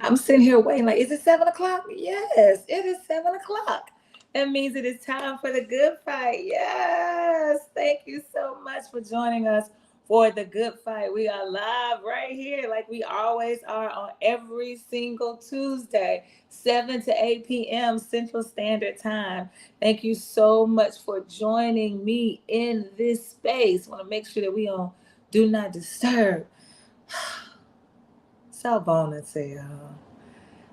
I'm sitting here waiting, like, is it 7 o'clock? Yes, it is 7 o'clock. That means it is time for the good fight. Yes. Thank you so much for joining us for the good fight. We are live right here, like we always are, on every single Tuesday, 7 to 8 p.m. Central Standard Time. Thank you so much for joining me in this space. Want to make sure that we on Do Not Disturb. Sawubona to y'all.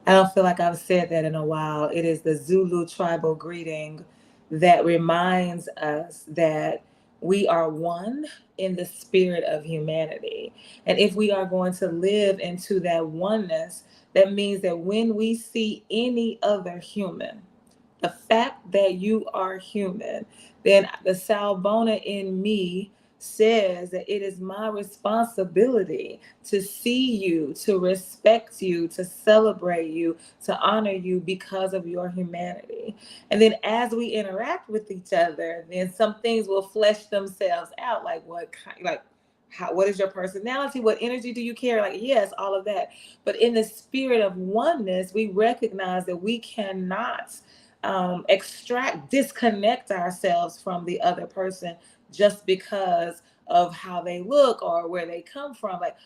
I don't feel like I've said that in a while. It is the Zulu tribal greeting that reminds us that we are one in the spirit of humanity. And if we are going to live into that oneness, that means that when we see any other human, the fact that you are human, then the Sawubona in me says that it is my responsibility to see you, to respect you, to celebrate you, to honor you because of your humanity. And then as we interact with each other, then some things will flesh themselves out, like what kind, like how, what is your personality? What energy do you carry? Like, yes, all of that. But in the spirit of oneness, we recognize that we cannot disconnect ourselves from the other person just because of how they look or where they come from. Like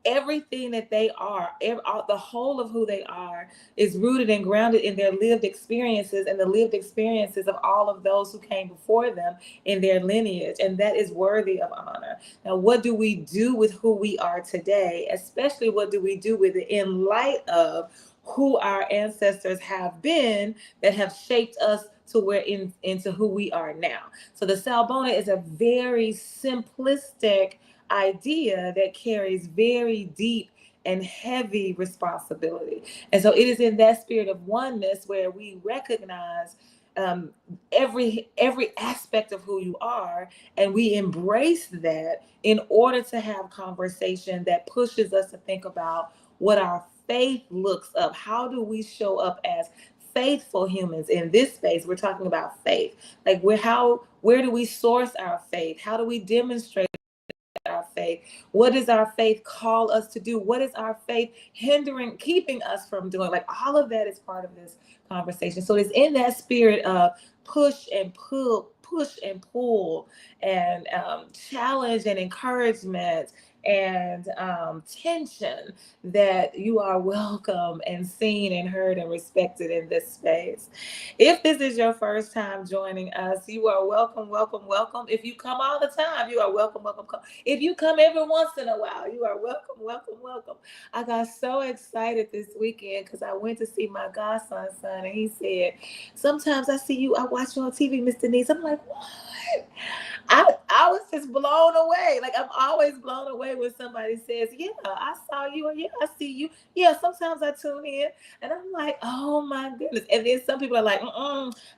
everything that they are, the whole of who they are is rooted and grounded in their lived experiences and the lived experiences of all of those who came before them in their lineage. And that is worthy of honor. Now, what do we do with who we are today? Especially what do we do with it in light of who our ancestors have been that have shaped us to into who we are now. So the Sawubona is a very simplistic idea that carries very deep and heavy responsibility. And so it is in that spirit of oneness where we recognize every aspect of who you are, and we embrace that in order to have conversation that pushes us to think about what our faith looks up. How do we show up as faithful humans in this space? We're talking about faith. Like where do we source our faith? How do we demonstrate our faith? What does our faith call us to do? What is our faith keeping us from doing? Like all of that is part of this conversation. So it's in that spirit of push and pull, and challenge and encouragement and tension that you are welcome and seen and heard and respected in this space. If this is your first time joining us, you are welcome, welcome, welcome. If you come all the time, you are welcome, welcome. If you come every once in a while, you are welcome, welcome, welcome. I got so excited this weekend because I went to see my godson's son, and he said, "Sometimes I see you, I watch you on TV, Miss Denise." I'm like, what? I was just blown away. Like I'm always blown away when somebody says, "Yeah, I saw you," or "Yeah, I see you." Yeah, sometimes I tune in, and I'm like, "Oh my goodness!" And then some people are like,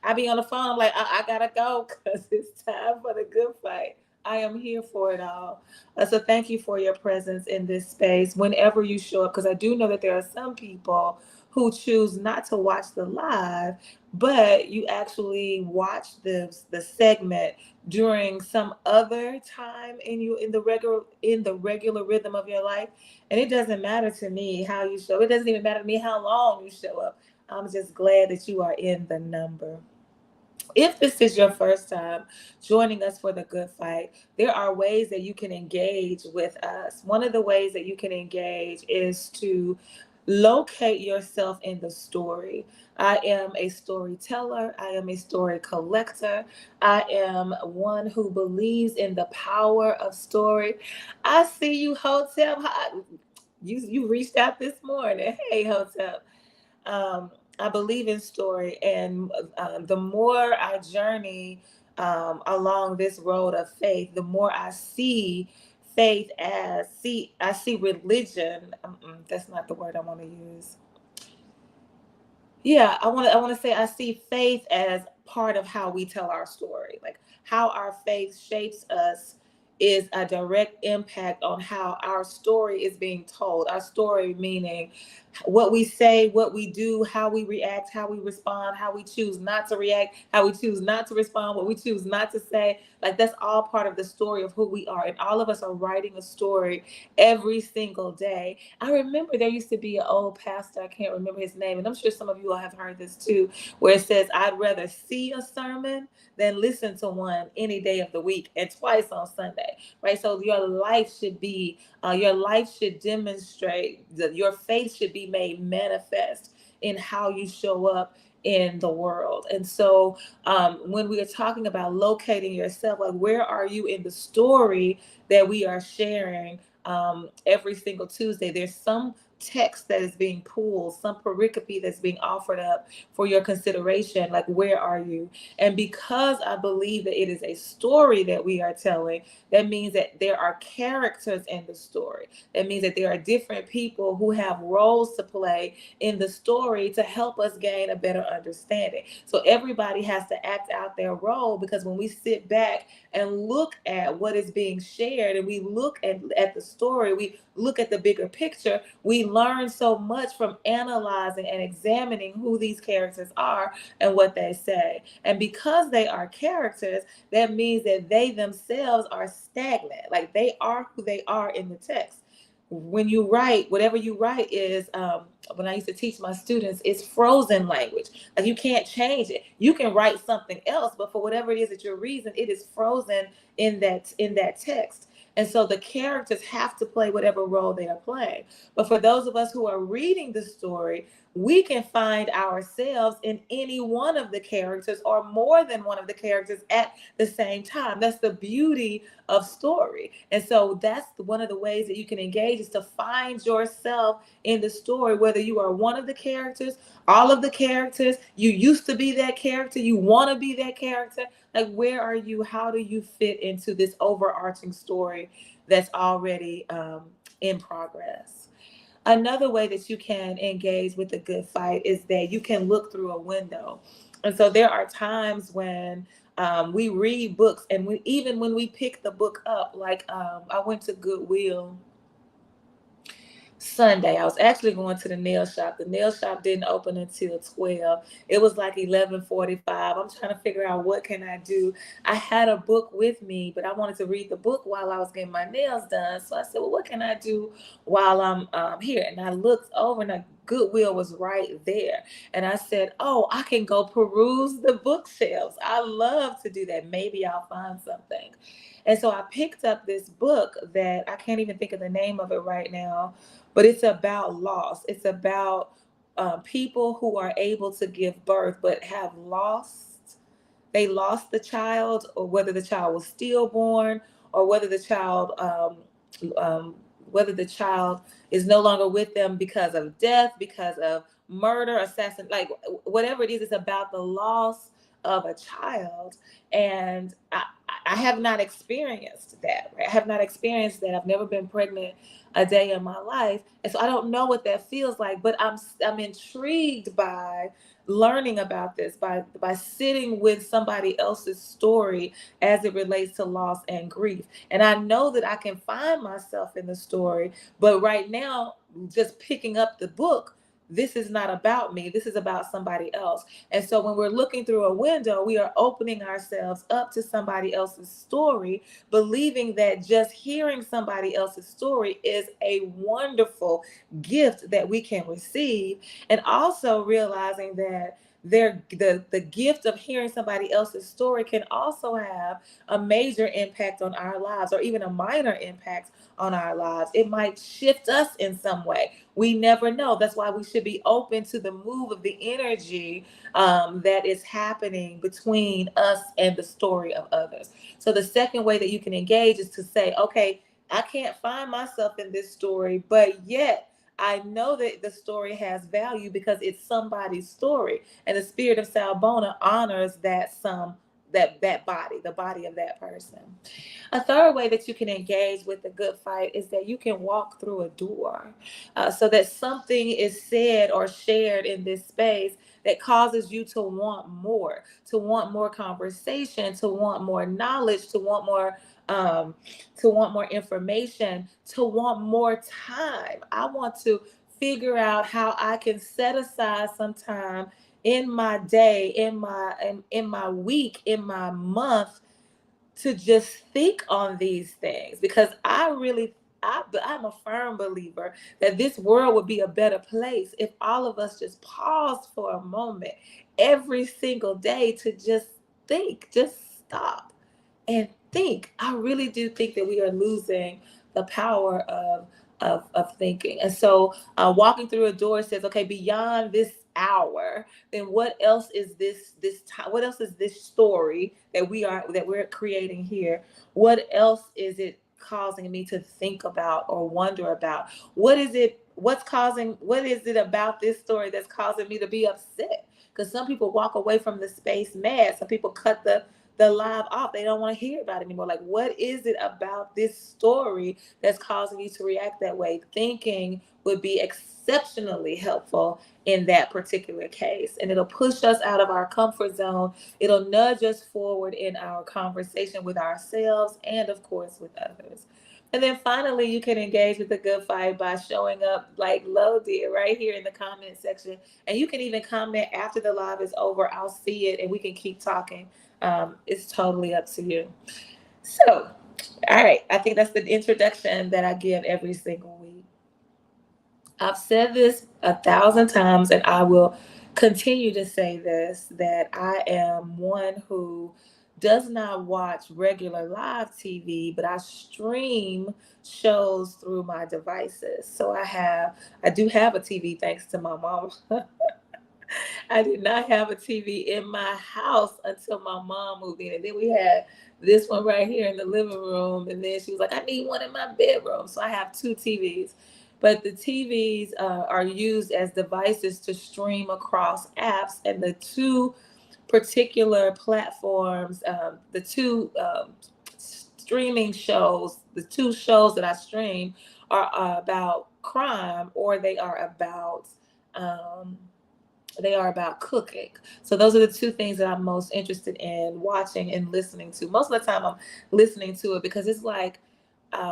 I be on the phone. I'm like, I gotta go because it's time for the good fight. I am here for it all. So thank you for your presence in this space whenever you show up, because I do know that there are some people who choose not to watch the live, but you actually watch the segment during some other time in the regular rhythm of your life. And it doesn't matter to me how you show up. It doesn't even matter to me how long you show up. I'm just glad that you are in the number. If this is your first time joining us for the good fight, there are ways that you can engage with us. One of the ways that you can engage is to locate yourself in the story. I am a storyteller. I am a story collector. I am one who believes in the power of story. I see you, Hotel. You reached out this morning. Hey, Hotel. I believe in story, and the more I journey along this road of faith, the more I see I see religion. That's not the word I want to use. Yeah, I want to say I see faith as part of how we tell our story, like how our faith shapes us is a direct impact on how our story is being told. Our story meaning what we say, what we do, how we react, how we respond, how we choose not to react, how we choose not to respond, what we choose not to say. Like that's all part of the story of who we are. And all of us are writing a story every single day. I remember there used to be an old pastor, I can't remember his name, and I'm sure some of you all have heard this too, where it says, I'd rather see a sermon than listen to one any day of the week and twice on Sunday, right? So your life should demonstrate that your faith should be made manifest in how you show up in the world. And so when we are talking about locating yourself, like where are you in the story that we are sharing every single Tuesday? There's some text that is being pulled, some pericope that's being offered up for your consideration. Like, where are you? And because I believe that it is a story that we are telling, that means that there are characters in the story. That means that there are different people who have roles to play in the story to help us gain a better understanding. So everybody has to act out their role, because when we sit back and look at what is being shared and we look at the story, we look at the bigger picture, we learn so much from analyzing and examining who these characters are and what they say. And because they are characters, that means that they themselves are stagnant. Like they are who they are in the text. When you write, whatever you write is, when I used to teach my students, it's frozen language. Like you can't change it. You can write something else, but for whatever it is that you're reading, it is frozen in that text. And so the characters have to play whatever role they are playing. But for those of us who are reading the story, we can find ourselves in any one of the characters or more than one of the characters at the same time. That's the beauty of story. And so that's one of the ways that you can engage, is to find yourself in the story, whether you are one of the characters, all of the characters, you used to be that character, you want to be that character. Like, where are you? How do you fit into this overarching story that's already in progress? Another way that you can engage with the good fight is that you can look through a window. And so there are times when we read books, and even when we pick the book up, like I went to Goodwill Sunday. I was actually going to the nail shop. The nail shop didn't open until 12. It was like 11:45. I'm trying to figure out what can I do. I had a book with me, but I wanted to read the book while I was getting my nails done. So I said, well, what can I do while I'm here? And I looked over, and Goodwill was right there. And I said, oh, I can go peruse the bookshelves. I love to do that. Maybe I'll find something. And so I picked up this book that I can't even think of the name of it right now, but it's about loss. It's about people who are able to give birth but have lost. They lost the child, or whether the child was stillborn, or um, whether the child is no longer with them because of death, because of murder, assassin, like whatever it is. It's about the loss of a child. And I have not experienced that. Right? I have not experienced that. I've never been pregnant a day in my life, and so I don't know what that feels like. But I'm intrigued by learning about this, by sitting with somebody else's story as it relates to loss and grief. And I know that I can find myself in the story, but right now, just picking up the book, this is not about me. This is about somebody else. And so when we're looking through a window, we are opening ourselves up to somebody else's story, believing that just hearing somebody else's story is a wonderful gift that we can receive. And also realizing that the gift of hearing somebody else's story can also have a major impact on our lives, or even a minor impact on our lives. It might shift us in some way. We never know. That's why we should be open to the move of the energy that is happening between us and the story of others. So the second way that you can engage is to say, okay, I can't find myself in this story, but yet I know that the story has value because it's somebody's story. And the Spirit of Sawubona honors that body, the body of that person. A third way that you can engage with the good fight is that you can walk through a door, so that something is said or shared in this space that causes you to want more conversation, to want more knowledge, to want more to want more information, to want more time. I want to figure out how I can set aside some time in my day, in my week, in my month, to just think on these things, because I'm a firm believer that this world would be a better place if all of us just paused for a moment every single day to just think, just stop and think. I really do think that we are losing the power of thinking. And so walking through a door says, okay, beyond this hour, then what else is this time? What else is this story that we're creating here? What else is it causing me to think about or wonder about? What is it? What is it about this story that's causing me to be upset? Because some people walk away from the space mad. Some people cut the live off. They don't want to hear about it anymore. Like, what is it about this story that's causing you to react that way? Thinking would be exceptionally helpful in that particular case. And it'll push us out of our comfort zone. It'll nudge us forward in our conversation with ourselves and, of course, with others. And then finally, you can engage with the good fight by showing up like Lo did right here in the comment section. And you can even comment after the live is over. I'll see it and we can keep talking. It's totally up to you. So, all right, I think that's the introduction that I give every single week. I've said this 1,000 times, and I will continue to say this, that I am one who does not watch regular live TV, but I stream shows through my devices. So I do have a TV thanks to my mom. I did not have a TV in my house until my mom moved in. And then we had this one right here in the living room. And then she was like, I need one in my bedroom. So I have two TVs. But the TVs are used as devices to stream across apps. And the two particular platforms, the two streaming shows, the two shows that I stream are about crime, or they are about cooking. So those are the two things that I'm most interested in watching and listening to. Most of the time I'm listening to it because it's like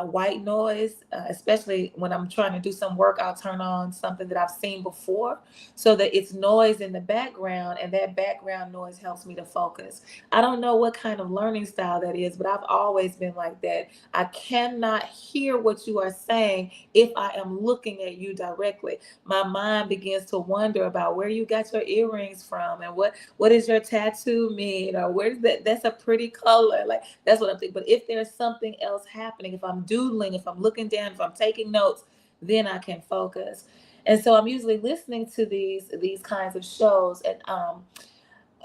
white noise, especially when I'm trying to do some work. I'll turn on something that I've seen before so that it's noise in the background, and that background noise helps me to focus. I don't know what kind of learning style that is, but I've always been like that. I cannot hear what you are saying if I am looking at you directly. My mind begins to wonder about where you got your earrings from, and what does your tattoo mean, or where's that's a pretty color. Like, that's what I'm thinking. But if there's something else happening, if I'm doodling, if I'm looking down, if I'm taking notes, then I can focus. And so I'm usually listening to these kinds of shows. And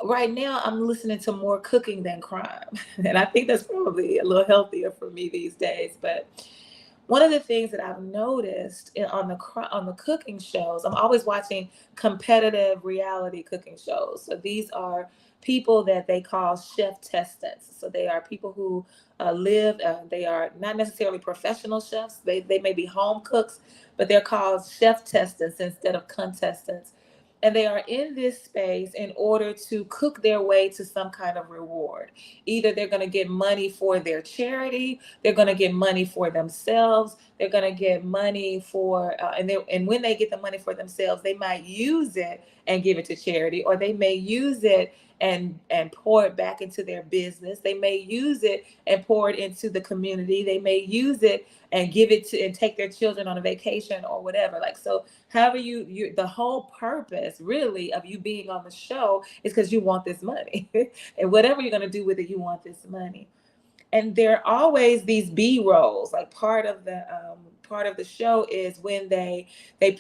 right now I'm listening to more cooking than crime. And I think that's probably a little healthier for me these days. But one of the things that I've noticed on the cooking shows, I'm always watching competitive reality cooking shows. So these are people that they call chef testants. So they are people who they are not necessarily professional chefs. They may be home cooks, but they're called chef testants instead of contestants. And they are in this space in order to cook their way to some kind of reward. Either they're going to get money for their charity, they're going to get money for themselves, they're going to get money for, and when they get the money for themselves, they might use it and give it to charity, or they may use it and pour it back into their business. They may use it and pour it into the community. They may use it and give it to and take their children on a vacation or whatever. Like, so however you the whole purpose really of you being on the show is because you want this money. And whatever you're going to do with it, you want this money. And there are always these B rolls. Like, part of the show is when they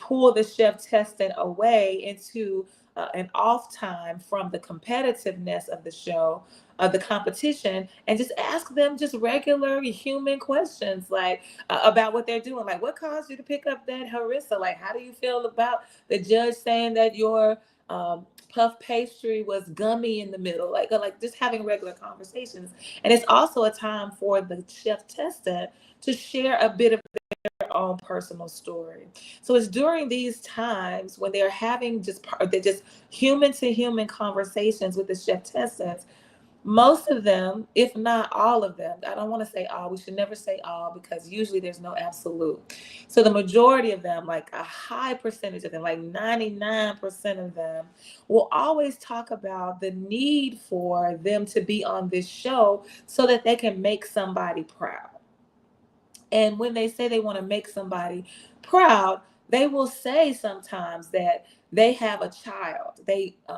pull the chef testing away into an off time from the competitiveness of the show, of the competition, and just ask them just regular human questions, like about what they're doing. Like, what caused you to pick up that harissa? Like, how do you feel about the judge saying that your puff pastry was gummy in the middle? Like just having regular conversations. And it's also a time for the chef tester to share a bit of their own personal story. So it's during these times when they're having they're just human to human conversations with the chef testers, Most of them, if not all of them, I don't want to say all, we should never say all because usually there's no absolute. So the majority of them, like a high percentage of them, like 99% of them, will always talk about the need for them to be on this show so that they can make somebody proud. And when they say they want to make somebody proud, they will say sometimes that they have a child.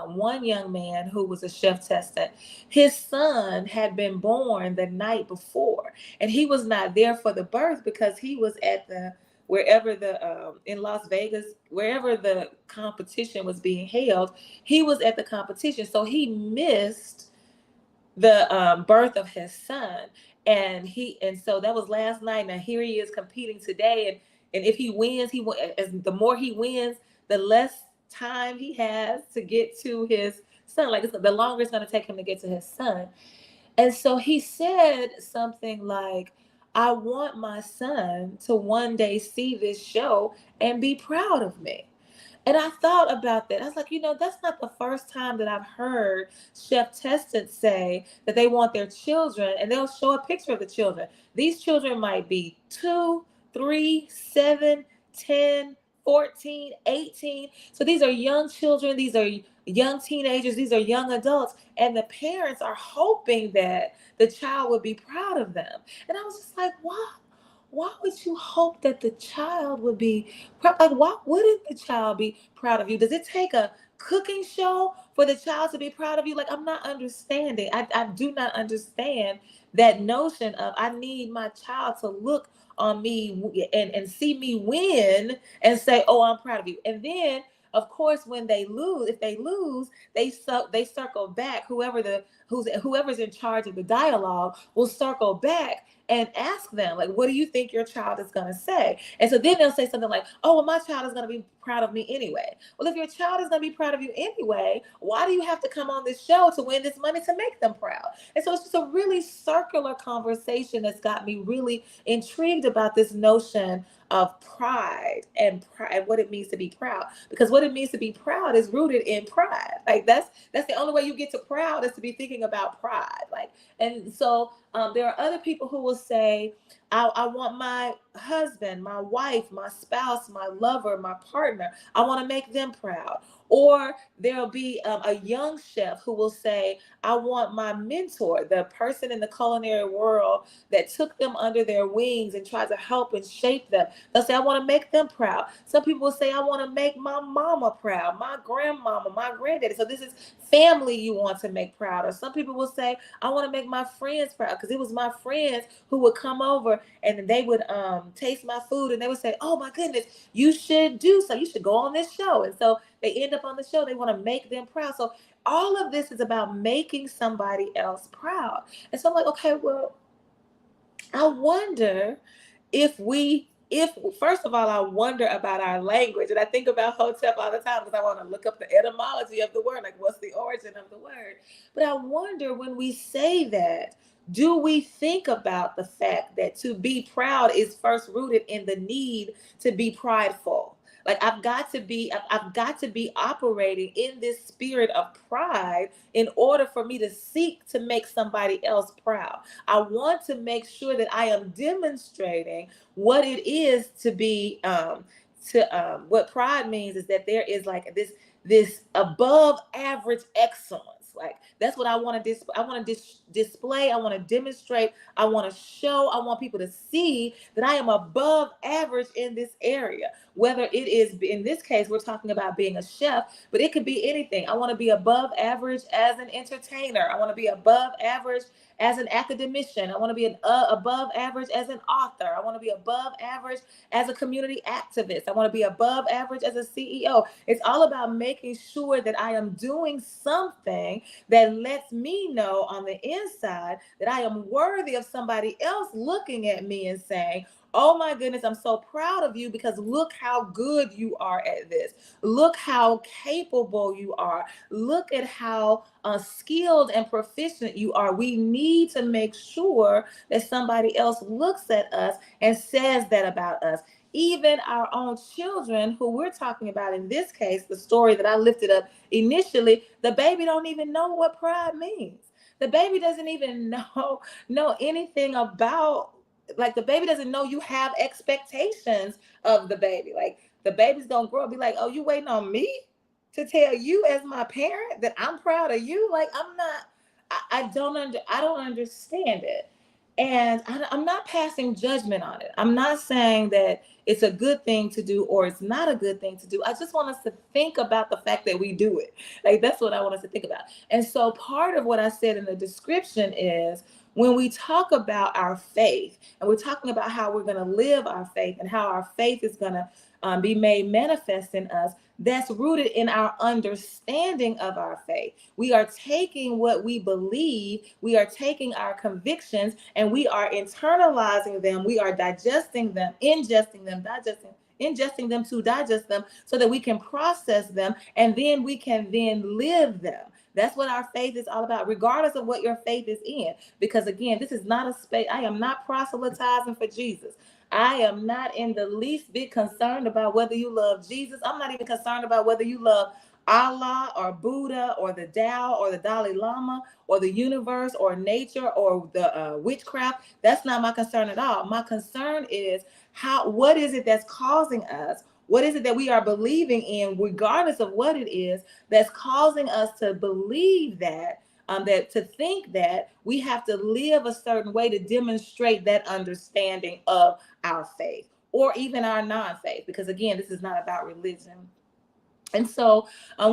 One young man who was a chef testant, his son had been born the night before, and he was not there for the birth because he was at the wherever the in Las Vegas, wherever the competition was being held, he was at the competition, so he missed the birth of his son. And so that was last night. Now here he is competing today, and if he wins, as the more he wins, the less time he has to get to his son. Like the longer it's going to take him to get to his son. And so he said something like, I want my son to one day see this show and be proud of me. And I thought about that. I was like, that's not the first time that I've heard chef testants say that they want their children, and they'll show a picture of the children. These children might be 2, 3, 7, 10, 14, 18. So these are young children. These are young teenagers. These are young adults. And the parents are hoping that the child would be proud of them. And I was just like, wow. Why would you hope that the child would be proud? Like, why wouldn't the child be proud of you? Does it take a cooking show for the child to be proud of you? Like, I'm not understanding. I do not understand that notion of I need my child to look on me and see me win and say, oh, I'm proud of you. And then, of course, when they lose, if they lose, they circle back. Whoever's in charge of the dialogue will circle back and ask them, like, what do you think your child is going to say? And so then they'll say something like, oh, well, my child is going to be proud of me anyway. Well, if your child is going to be proud of you anyway, why do you have to come on this show to win this money to make them proud? And so it's just a really circular conversation that's got me really intrigued about this notion of pride and what it means to be proud, because what it means to be proud is rooted in pride. Like that's the only way you get to proud is to be thinking about pride. Like, and so there are other people who will say, I want my husband, my wife, my spouse, my lover, my partner, I want to make them proud. Or there'll be a young chef who will say, I want my mentor, the person in the culinary world that took them under their wings and tried to help and shape them. They'll say, I want to make them proud. Some people will say, I want to make my mama proud, my grandmama, my granddaddy. So this is family you want to make proud. Or some people will say, I want to make my friends proud, because it was my friends who would come over and they would taste my food and they would say, oh my goodness, you should do so. You should go on this show. And so they end up on the show. They want to make them proud. So all of this is about making somebody else proud. And so I'm like, okay, well, I wonder if first of all, I wonder about our language. And I think about Hotep all the time because I want to look up the etymology of the word, like what's the origin of the word. But I wonder, when we say that, do we think about the fact that to be proud is first rooted in the need to be prideful? Like I've got to be operating in this spirit of pride in order for me to seek to make somebody else proud. I want to make sure that I am demonstrating what it is to be what pride means is that there is like this above average excellence. Like that's what I want to display. I want to display. I want to demonstrate. I want to show. I want people to see that I am above average in this area. Whether it is, in this case, we're talking about being a chef, but it could be anything. I want to be above average as an entertainer. I want to be above average as an academician. I want to be above average as an author. I want to be above average as a community activist. I want to be above average as a CEO. It's all about making sure that I am doing something that lets me know on the inside that I am worthy of somebody else looking at me and saying, oh my goodness, I'm so proud of you because look how good you are at this. Look how capable you are. Look at how skilled and proficient you are. We need to make sure that somebody else looks at us and says that about us. Even our own children, who we're talking about in this case, the story that I lifted up initially, the baby don't even know what pride means. The baby doesn't even know anything about, like, the baby doesn't know you have expectations of the baby. Like, the baby's gonna grow up be like, oh, you waiting on me to tell you as my parent that I'm proud of you? Like, I'm not. I don't understand it. And I'm not passing judgment on it. I'm not saying that it's a good thing to do or it's not a good thing to do. I just want us to think about the fact that we do it. Like, that's what I want us to think about. And so part of what I said in the description is, when we talk about our faith and we're talking about how we're going to live our faith and how our faith is going to be made manifest in us, that's rooted in our understanding of our faith. We are taking what we believe, we are taking our convictions, and we are internalizing them. We are digesting them, ingesting them to digest them so that we can process them, and then we can then live them. That's what our faith is all about, regardless of what your faith is in. Because again, this is not a space. I am not proselytizing for Jesus. I am not in the least bit concerned about whether you love Jesus. I'm not even concerned about whether you love Allah or Buddha or the Tao or the Dalai Lama or the universe or nature or the witchcraft. That's not my concern at all. My concern is what is it that's causing us? What is it that we are believing in, regardless of what it is, that's causing us to believe that, that to think that we have to live a certain way to demonstrate that understanding of our faith or even our non-faith? Because again, this is not about religion. And so I'm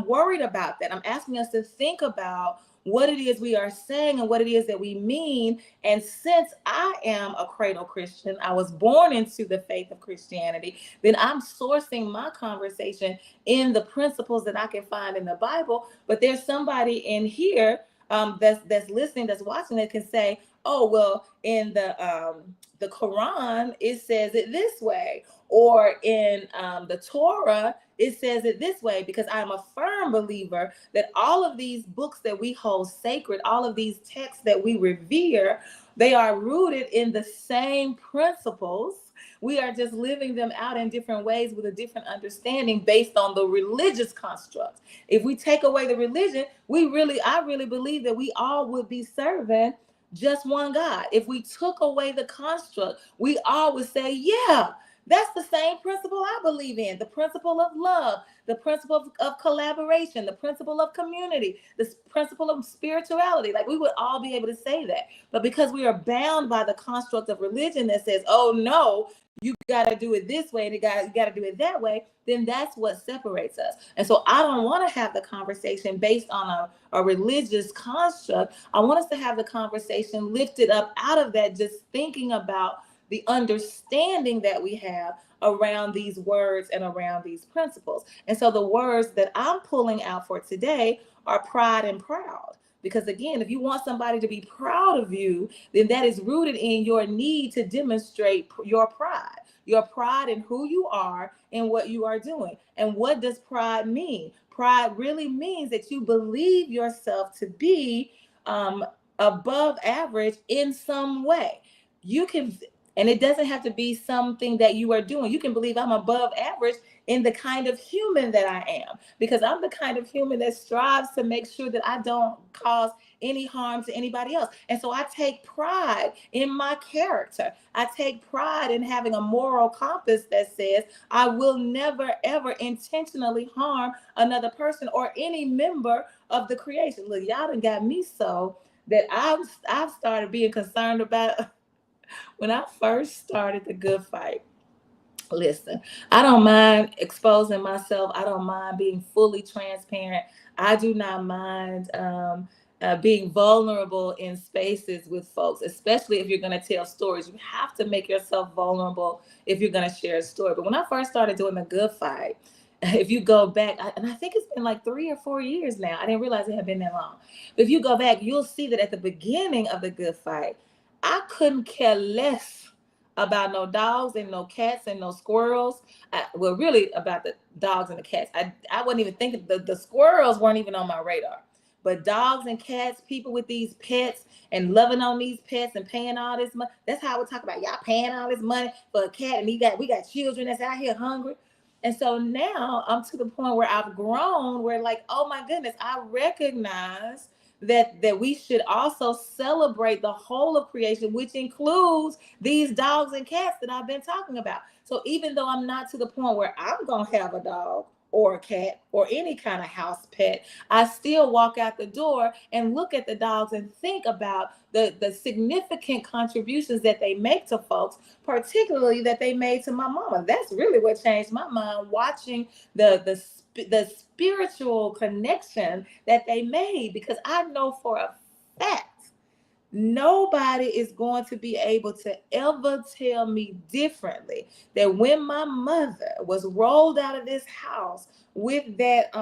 worried about that. I'm asking us to think about what it is we are saying and what it is that we mean. And since I am a cradle Christian, I was born into the faith of Christianity, then I'm sourcing my conversation in the principles that I can find in the Bible. But there's somebody in here that's listening, that's watching, that can say, oh, well, in the Quran, it says it this way, or in the Torah, it says it this way, because I'm a firm believer that all of these books that we hold sacred, all of these texts that we revere, they are rooted in the same principles. We are just living them out in different ways with a different understanding based on the religious construct. If we take away the religion, I really believe that we all would be serving just one God. If we took away the construct, we all would say, yeah, that's the same principle I believe in. The principle of love, the principle of collaboration, the principle of community, the principle of spirituality. Like, we would all be able to say that. But because we are bound by the construct of religion that says, oh no, you got to do it this way and you got to do it that way, then that's what separates us. And so I don't want to have the conversation based on a religious construct. I want us to have the conversation lifted up out of that, just thinking about the understanding that we have around these words and around these principles. And so the words that I'm pulling out for today are pride and proud. Because again, if you want somebody to be proud of you, then that is rooted in your need to demonstrate your pride in who you are and what you are doing. And what does pride mean? Pride really means that you believe yourself to be above average in some way. You can, and it doesn't have to be something that you are doing. You can believe I'm above average in the kind of human that I am, because I'm the kind of human that strives to make sure that I don't cause any harm to anybody else. And so I take pride in my character. I take pride in having a moral compass that says I will never, ever intentionally harm another person or any member of the creation. Look, y'all done got me so that I've started being concerned about when I first started the good fight. Listen, I don't mind exposing myself. I don't mind being fully transparent. I do not mind being vulnerable in spaces with folks, especially if you're going to tell stories. You have to make yourself vulnerable if you're going to share a story. But when I first started doing the good fight, if you go back, and I think it's been like 3 or 4 years now. I didn't realize it had been that long. But if you go back, you'll see that at the beginning of the good fight, I couldn't care less about no dogs and no cats and no squirrels. Well, really about the dogs and the cats. I wasn't even thinking, the squirrels weren't even on my radar. But dogs and cats, people with these pets and loving on these pets and paying all this money. That's how we talk about, y'all paying all this money for a cat, and we got children that's out here hungry. And so now I'm to the point where I've grown, where like, oh my goodness, I recognize that we should also celebrate the whole of creation, which includes these dogs and cats that I've been talking about. So even though I'm not to the point where I'm going to have a dog or a cat or any kind of house pet, I still walk out the door and look at the dogs and think about the significant contributions that they make to folks, particularly that they made to my mama. That's really what changed my mind, watching the spiritual connection that they made, because I know for a fact nobody is going to be able to ever tell me differently that when my mother was rolled out of this house with that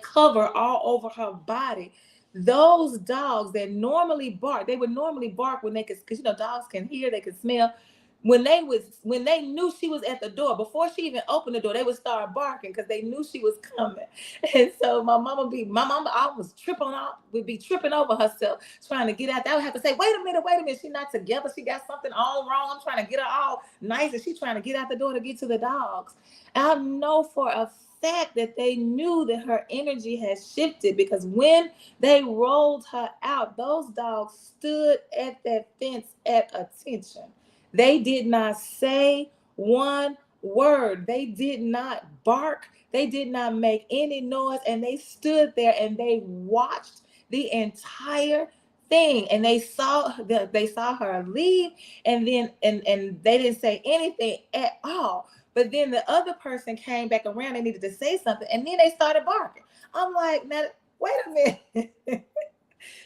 cover all over her body, those dogs that normally bark, they would normally bark when they could, because dogs can hear, they can smell. When they knew she was at the door, before she even opened the door, they would start barking because they knew she was coming. And so my mama always would be tripping over herself trying to get out there. I would have to say, wait a minute, she's not together. She got something all wrong. I'm trying to get her all nice, and she's trying to get out the door to get to the dogs. And I know for a fact that they knew that her energy had shifted, because when they rolled her out, those dogs stood at that fence at attention. They did not say one word. They did not bark. They did not make any noise. And they stood there and they watched the entire thing. And they saw her leave, and then and they didn't say anything at all. But then the other person came back around and needed to say something, and then they started barking. I'm like, now wait a minute.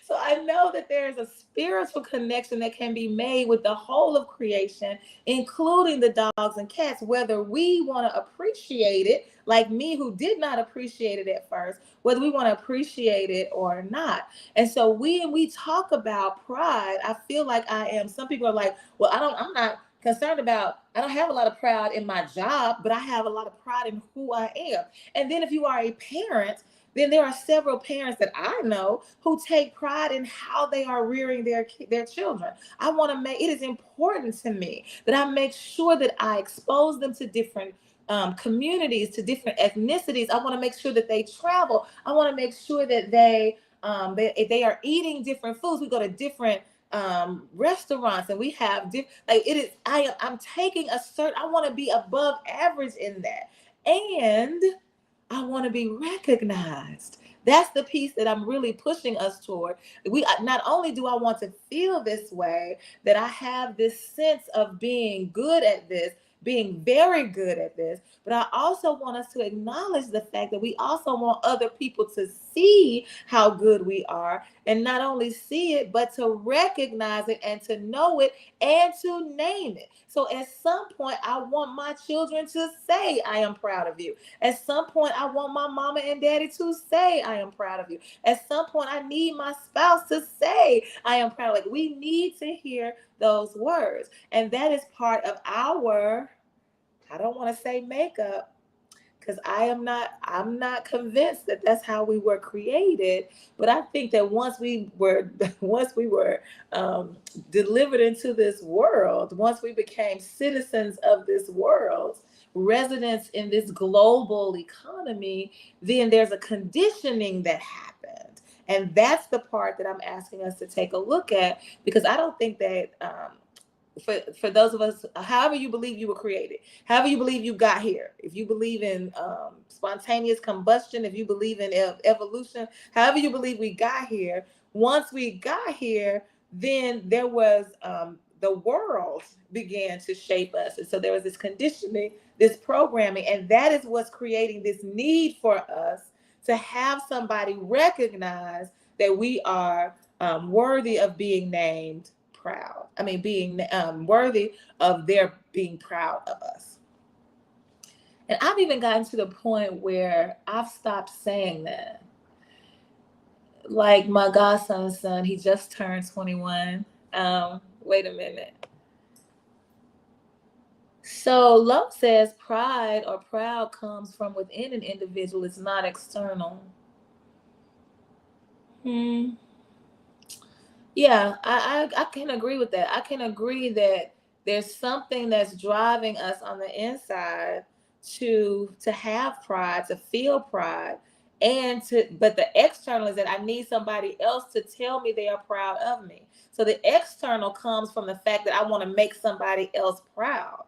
So I know that there is a spiritual connection that can be made with the whole of creation, including the dogs and cats, whether we want to appreciate it, like me, who did not appreciate it at first, whether we want to appreciate it or not. And so when we talk about pride, I feel like some people are like, well, I'm not concerned about, I don't have a lot of pride in my job, but I have a lot of pride in who I am. And then if you are a parent, then there are several parents that I know who take pride in how they are rearing their children. It is important to me that I make sure that I expose them to different communities, to different ethnicities. I want to make sure that they travel. I want to make sure that if they are eating different foods, we go to different restaurants, and we have I'm taking I want to be above average in that. And I want to be recognized. That's the piece that I'm really pushing us toward. Not only do I want to feel this way, that I have this sense of being good at this, being very good at this, but I also want us to acknowledge the fact that we also want other people to see how good we are, and not only see it, but to recognize it and to know it and to name it. So at some point, I want my children to say, I am proud of you. At some point, I want my mama and daddy to say, I am proud of you. At some point, I need my spouse to say, I am proud. Like, we need to hear those words. And that is part of our, I don't want to say makeup, because I'm not convinced that that's how we were created. But I think that once we were delivered into this world, once we became citizens of this world, residents in this global economy, then there's a conditioning that happened. And that's the part that I'm asking us to take a look at, because I don't think that for those of us, however you believe you were created, however you believe you got here, if you believe in spontaneous combustion, if you believe in evolution, however you believe we got here, once we got here, then there was the world began to shape us. And so there was this conditioning, this programming, and that is what's creating this need for us to have somebody recognize that we are worthy of being named proud. I mean, being worthy of their being proud of us. And I've even gotten to the point where I've stopped saying that. Like my godson's son, he just turned 21. Wait a minute. So Love says pride or proud comes from within an individual. It's not external. Yeah, I can agree with that. I can agree that there's something that's driving us on the inside to have pride, to feel pride. But the external is that I need somebody else to tell me they are proud of me. So the external comes from the fact that I want to make somebody else proud.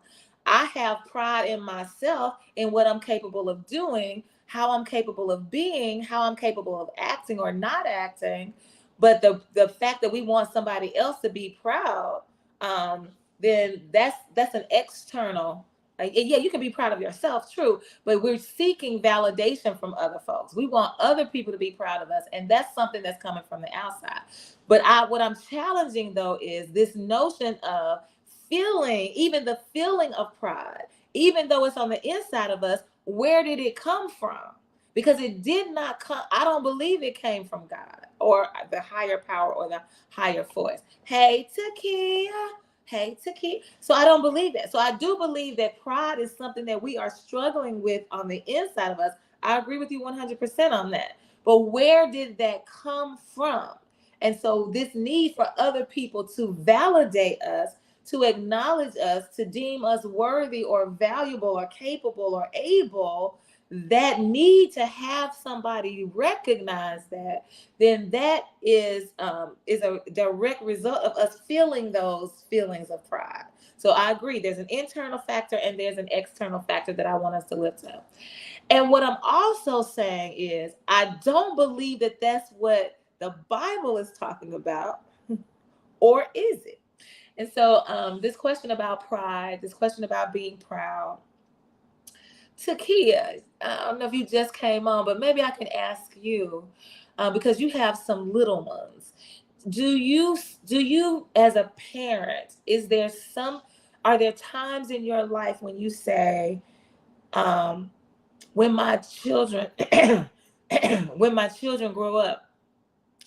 I have pride in myself, in what I'm capable of doing, how I'm capable of being, how I'm capable of acting or not acting. But the fact that we want somebody else to be proud, then that's an external. Yeah, you can be proud of yourself, true, but we're seeking validation from other folks. We want other people to be proud of us, and that's something that's coming from the outside. But what I'm challenging though is this notion of feeling, even the feeling of pride, even though it's on the inside of us. Where did it come from? Because it did not come. I don't believe it came from God or the higher power or the higher force. Hey, Takia. Hey, Taki. So I don't believe that. So I do believe that pride is something that we are struggling with on the inside of us. I agree with you 100% on that. But where did that come from? And so this need for other people to validate us, to acknowledge us, to deem us worthy or valuable or capable or able, that need to have somebody recognize that, then that is a direct result of us feeling those feelings of pride. So I agree, there's an internal factor and there's an external factor that I want us to lift up. And what I'm also saying is, I don't believe that that's what the Bible is talking about, or is it? And so this question about pride, this question about being proud, Takia, I don't know if you just came on, but maybe I can ask you, because you have some little ones. Do you as a parent, are there times in your life when you say, when my children when my children grow up,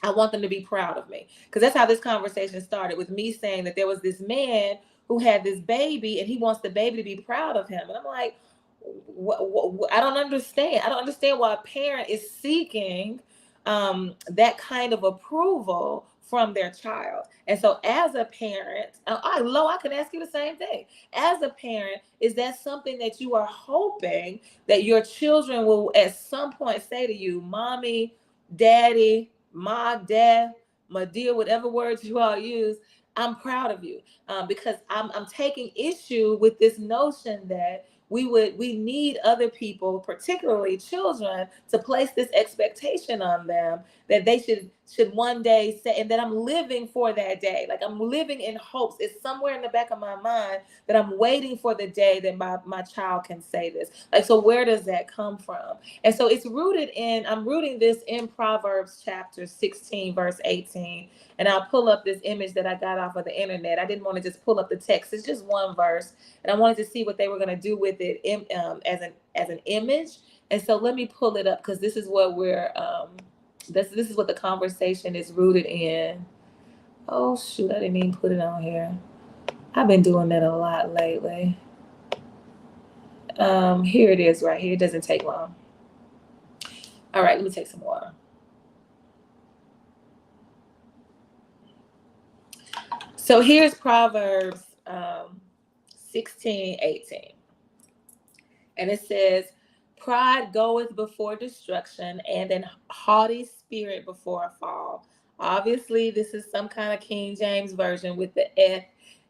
I want them to be proud of me? Because that's how this conversation started, with me saying that there was this man who had this baby and he wants the baby to be proud of him. And I'm like, I don't understand. I don't understand why a parent is seeking that kind of approval from their child. And so as a parent, I can ask you the same thing. As a parent, is that something that you are hoping that your children will at some point say to you, mommy, daddy, ma, dad, my dear, whatever words you all use, I'm proud of you. Because I'm taking issue with this notion that we need other people, particularly children, to place this expectation on them that they should one day say, and that I'm living for that day. Like, I'm living in hopes. It's somewhere in the back of my mind that I'm waiting for the day that my child can say this. Like, so where does that come from? And so I'm rooting this in Proverbs chapter 16, verse 18. And I'll pull up this image that I got off of the internet. I didn't want to just pull up the text. It's just one verse. And I wanted to see what they were going to do with it as an image. And so let me pull it up, because this is what this is what the conversation is rooted in. Oh, shoot, I didn't even put it on here. I've been doing that a lot lately. Here it is right here. It doesn't take long. All right, let me take some water. So here's Proverbs 16:18. And it says, pride goeth before destruction, and an haughty spirit before a fall. Obviously, this is some kind of King James version with the F,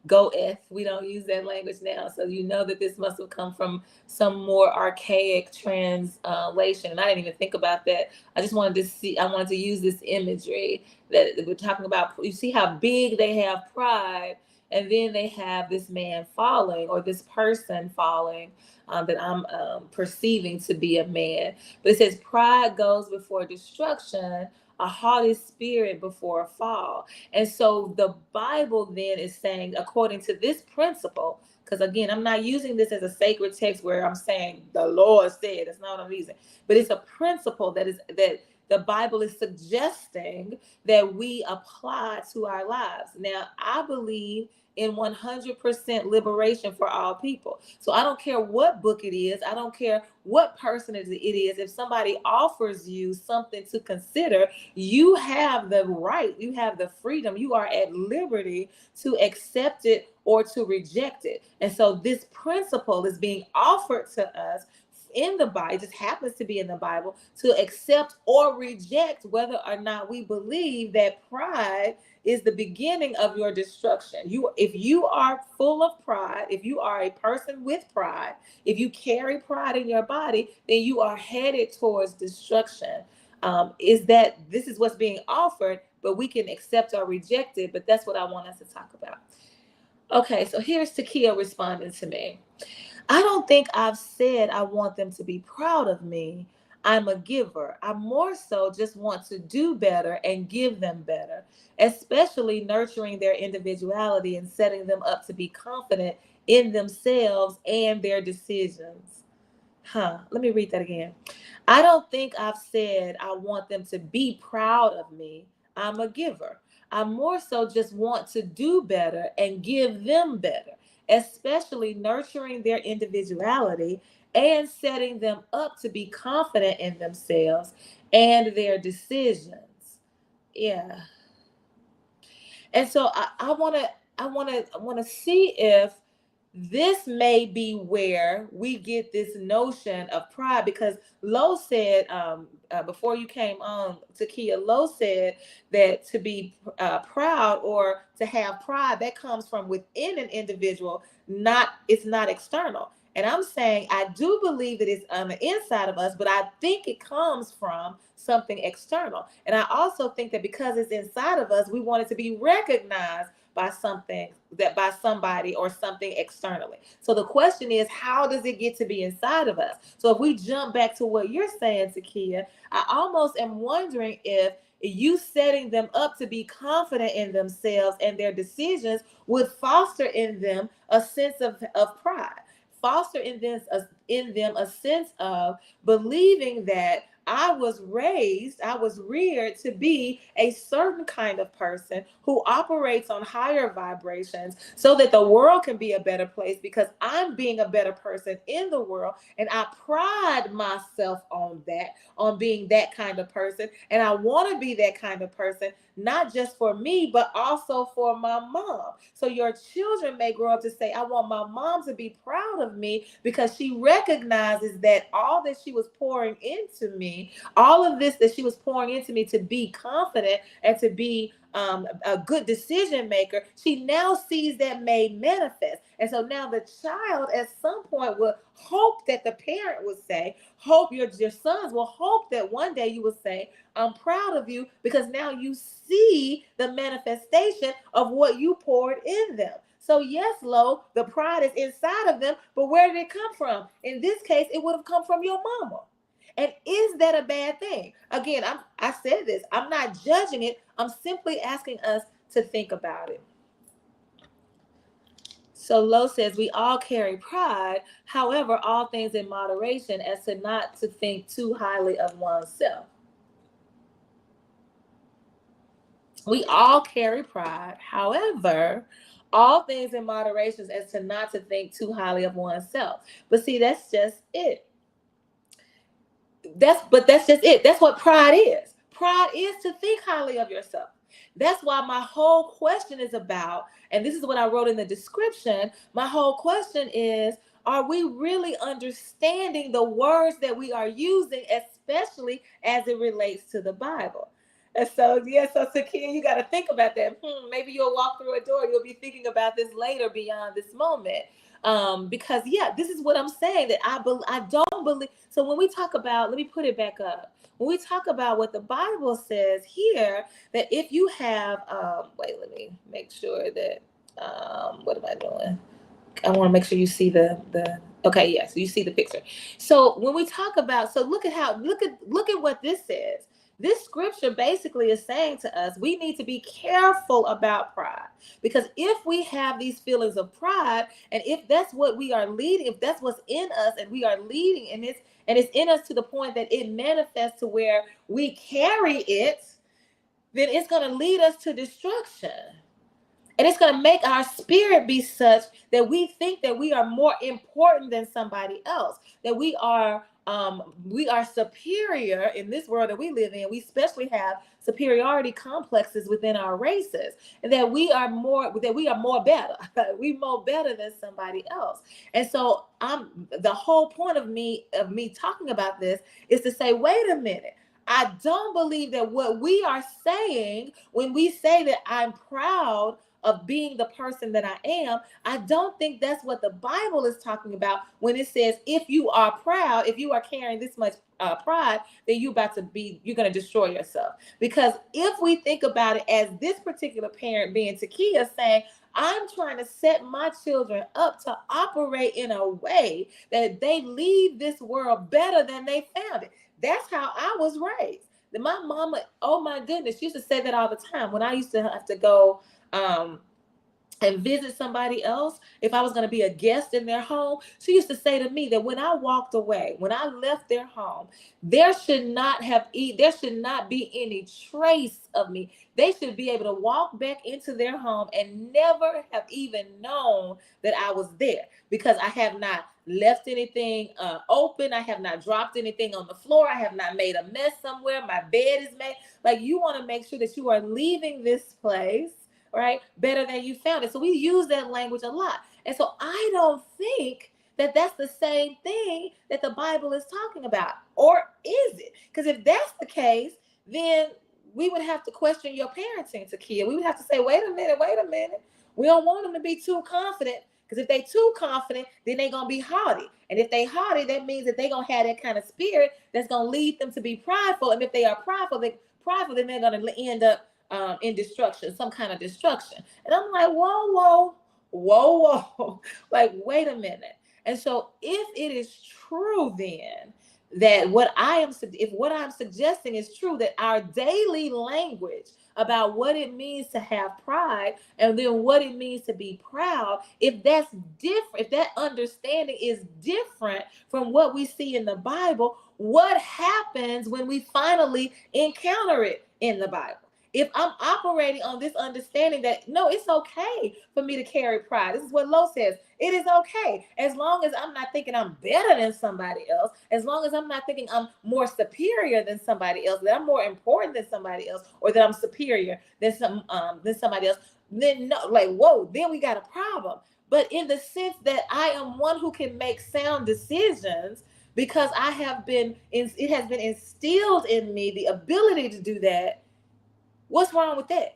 goeth. We don't use that language now. So you know that this must have come from some more archaic translation. And I didn't even think about that. I wanted to use this imagery that we're talking about. You see how big they have pride, and then they have this man falling, or this person falling, that I'm perceiving to be a man. But it says, pride goes before destruction, a haughty spirit before a fall. And so the Bible then is saying, according to this principle, because again, I'm not using this as a sacred text where I'm saying the Lord said. That's not what I'm using. But it's a principle that the Bible is suggesting that we apply to our lives. Now, I believe in 100% liberation for all people. So I don't care what book it is. I don't care what person it is. If somebody offers you something to consider, you have the right, you have the freedom, you are at liberty to accept it or to reject it. And so this principle is being offered to us in the Bible, it just happens to be in the Bible, to accept or reject whether or not we believe that pride is the beginning of your destruction. If you are full of pride, if you are a person with pride, if you carry pride in your body, then you are headed towards destruction. This is what's being offered, but we can accept or reject it. But that's what I want us to talk about. Okay, so here's Takia responding to me. I don't think I've said I want them to be proud of me. I'm a giver. I more so just want to do better and give them better, especially nurturing their individuality and setting them up to be confident in themselves and their decisions. Let me read that again. I don't think I've said I want them to be proud of me. I'm a giver. I more so just want to do better and give them better, especially nurturing their individuality and setting them up to be confident in themselves and their decisions. Yeah. And so I want to see if this may be where we get this notion of pride, because Lo said, before you came on, Takia, Lo said that to be proud or to have pride, that comes from within an individual, it's not external. And I'm saying I do believe that it's on the inside of us, but I think it comes from something external. And I also think that because it's inside of us, we want it to be recognized by somebody or something externally. So the question is, how does it get to be inside of us? So if we jump back to what you're saying, Takia, I almost am wondering if you setting them up to be confident in themselves and their decisions would foster in them a sense of pride, foster in them a sense of believing that I was reared to be a certain kind of person who operates on higher vibrations so that the world can be a better place, because I'm being a better person in the world. And I pride myself on being that kind of person. And I want to be that kind of person, not just for me, but also for my mom. So your children may grow up to say, I want my mom to be proud of me because she recognizes that all that she was pouring into me, all of this that she was pouring into me to be confident and to be a good decision maker, she now sees that made manifest. And so now the child at some point will hope that the parent would say, hope your sons will hope that one day you will say, I'm proud of you, because now you see the manifestation of what you poured in them. So yes, Lo, the pride is inside of them, but where did it come from? In this case, it would have come from your mama. And is that a bad thing? Again, I said this, I'm not judging it. I'm simply asking us to think about it. So Lo says, we all carry pride. However, all things in moderation, as to not to think too highly of oneself. We all carry pride. However, all things in moderation, as to not to think too highly of oneself. But see, that's just it. That's just it. That's what pride is. Pride is to think highly of yourself. That's why my whole question is about, and this is what I wrote in the description, my whole question is, are we really understanding the words that we are using, especially as it relates to the Bible? And so, Takia, you got to think about that. Maybe you'll walk through a door, you'll be thinking about this later beyond this moment. Because this is what I'm saying, that I don't believe. So when we talk about, let me put it back up. When we talk about what the Bible says here, that if you have, let me make sure that, what am I doing? I want to make sure you see okay, yes, you see the picture. So when we talk about, so look at what this says. This scripture basically is saying to us, we need to be careful about pride, because if we have these feelings of pride, and if that's what we are leading, if that's what's in us and we are leading in this, and it's in us to the point that it manifests to where we carry it, then it's going to lead us to destruction. And it's going to make our spirit be such that we think that we are more important than somebody else, that we are superior in this world that we live in. We especially have superiority complexes within our races, and that we are more better. We more better than somebody else. And so the whole point of me talking about this is to say, wait a minute. I don't believe that what we are saying when we say that I'm proud of being the person that I am, I don't think that's what the Bible is talking about when it says, if you are proud, if you are carrying this much pride, then you're going to destroy yourself. Because if we think about it as this particular parent being Takia saying, I'm trying to set my children up to operate in a way that they leave this world better than they found it. That's how I was raised. My mama, oh my goodness, she used to say that all the time. When I used to have to go and visit somebody else, if I was going to be a guest in their home, she used to say to me that when I walked away, when I left their home, there should not be any trace of me. They should be able to walk back into their home and never have even known that I was there, because I have not left anything open. I have not dropped anything on the floor. I have not made a mess somewhere. My bed is made. Like, you want to make sure that you are leaving this place, right, better than you found it. So we use that language a lot. And so I don't think that that's the same thing that the Bible is talking about. Or is it? Because if that's the case, then we would have to question your parenting, Takia. We would have to say, wait a minute. We don't want them to be too confident. Because if they too confident, then they're going to be haughty. And if they haughty, that means that they're going to have that kind of spirit that's going to lead them to be prideful. And if they are prideful, then they're going to end up in destruction, some kind of destruction. And I'm like, whoa. Like, wait a minute. And so if it is true then that if what I'm suggesting is true, that our daily language about what it means to have pride and then what it means to be proud, if that's different, if that understanding is different from what we see in the Bible, what happens when we finally encounter it in the Bible? If I'm operating on this understanding that, no, it's okay for me to carry pride. This is what Lo says. It is okay. As long as I'm not thinking I'm better than somebody else, as long as I'm not thinking I'm more superior than somebody else, that I'm more important than somebody else, or that I'm superior than somebody else, then no, like, whoa, then we got a problem. But in the sense that I am one who can make sound decisions, because it has been instilled in me the ability to do that. What's wrong with that?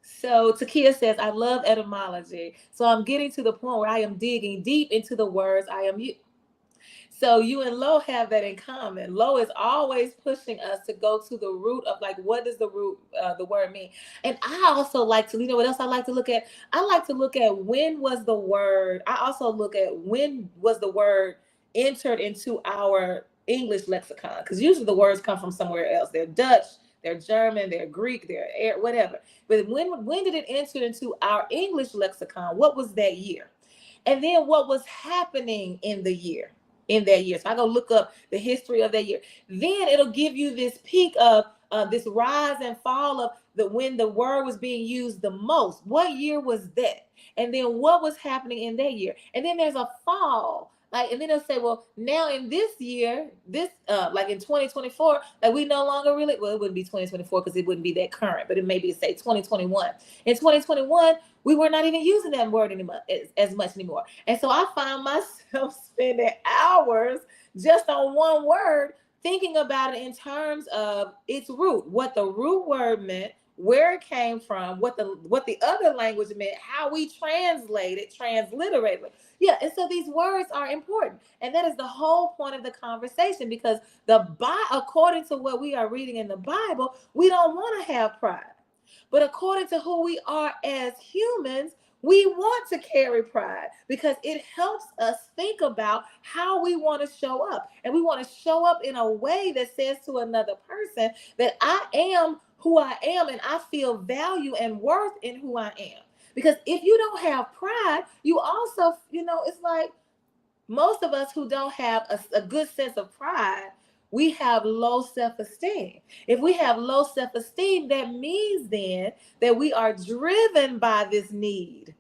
So Takia says, I love etymology. So I'm getting to the point where I am digging deep into the words I am using. So you and Lo have that in common. Lo is always pushing us to go to the root of, like, what does the word mean? And I also like to, what else I like to look at? I like to look at when was the word entered into our English lexicon, because usually the words come from somewhere else. They're Dutch, they're German, they're Greek, they're whatever. But when did it enter into our English lexicon? What was that year? And then what was happening in that year? So I go look up the history of that year. Then it'll give you this peak of this rise and fall of when the word was being used the most. What year was that? And then what was happening in that year? And then there's a fall. And then they'll say, well, now in this year, like in 2024, like we no longer really, well, it wouldn't be 2024 because it wouldn't be that current, but it may be, say, 2021. In 2021, we were not even using that word anymore, as much anymore. And so I find myself spending hours just on one word, thinking about it in terms of its root, what the root word meant, where it came from, what the other language meant, how we transliterated it. Yeah, and so these words are important. And that is the whole point of the conversation, because according to what we are reading in the Bible, we don't want to have pride. But according to who we are as humans, we want to carry pride, because it helps us think about how we want to show up. And we want to show up in a way that says to another person that I am who I am, and I feel value and worth in who I am. Because if you don't have pride, you also, it's like most of us who don't have a good sense of pride, we have low self-esteem. If we have low self-esteem, that means then that we are driven by this need